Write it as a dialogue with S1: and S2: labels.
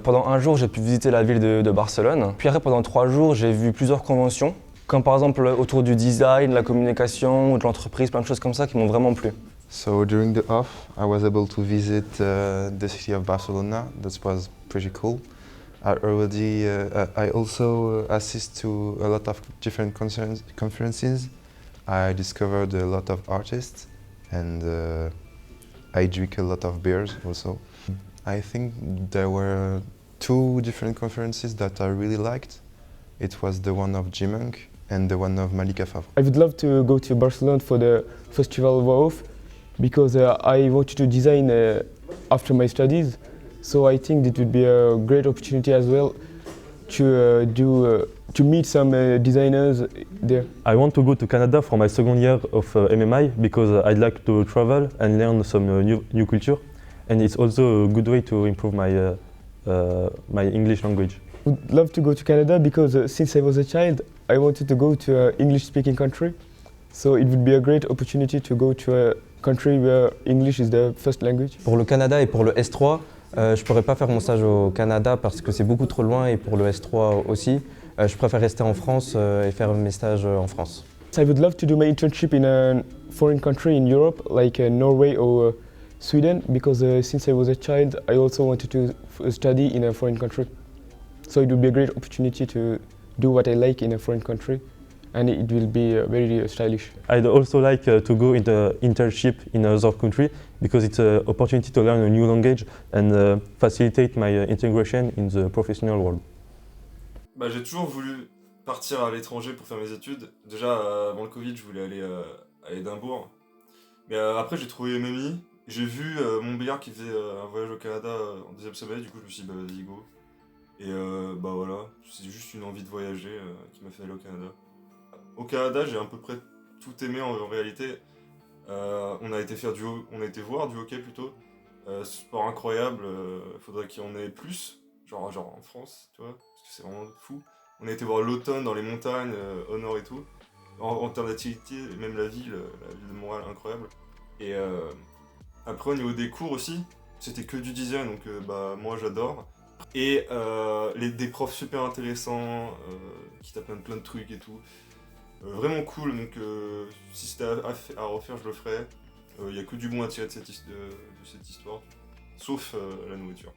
S1: Pendant un jour, j'ai pu visiter la ville de Barcelone. Puis après, pendant 3 jours, j'ai vu plusieurs conventions, comme par exemple autour du design, de la communication ou de l'entreprise, plein de choses comme ça qui m'ont vraiment plu.
S2: So during the off, I was able to visit the city of Barcelona. That was pretty cool. I also assist to a lot of different conferences. I discovered a lot of artists and I drink a lot of beers also. I think there were 2 different conferences that I really liked. It was the one of G-Monk and the one of Malika Favre.
S3: I would love to go to Barcelona for the Festival WOF because I wanted to design after my studies. So I think it would be a great opportunity as well to meet some designers there.
S4: I want to go to Canada for my second year of MMI because I'd like to travel and learn some new culture, and it's also a good way to improve my English language.
S3: I would love to go to Canada because since I was a child, I wanted to go to an English-speaking country. So it would be a great opportunity to go to a country where English is the first language.
S1: Pour le Canada et pour le S3, je ne pourrais pas faire mon stage au Canada parce que c'est beaucoup trop loin et pour le S3 aussi. Je préfère rester en France et faire mes stages en France.
S3: I would love to do my internship in a foreign country in Europe, like Norway or Sweden, because since I was a child, I also wanted to study in a foreign country. So it would be a great opportunity to do what I like in a foreign country, and it will be very stylish.
S4: I'd also like to go in the internship in another country because it's an opportunity to learn a new language and facilitate my integration in the professional world.
S5: Bah, j'ai toujours voulu partir à l'étranger pour faire mes études. Déjà, avant le Covid, je voulais aller à Édimbourg. Mais après, j'ai trouvé MMI. J'ai vu mon Montbéliard qui faisait un voyage au Canada en deuxième semestre. Du coup, je me suis dit, bah vas-y, go. Et bah voilà, c'est juste une envie de voyager qui m'a fait aller au Canada. Au Canada, j'ai à peu près tout aimé en réalité. On a été voir du hockey plutôt. Sport incroyable, faudrait qu'il y en ait plus. Genre en France, tu vois, parce que c'est vraiment fou. On a été voir l'automne dans les montagnes, au nord et tout. En termes d'activité, même la ville de Montréal, incroyable. Et après, au niveau des cours aussi, c'était que du design, donc bah moi j'adore. Et des profs super intéressants, qui t'apprennent plein de trucs et tout. Vraiment cool, donc si c'était à refaire, je le ferais. Il n'y a que du bon à tirer de cette histoire, sauf la nourriture.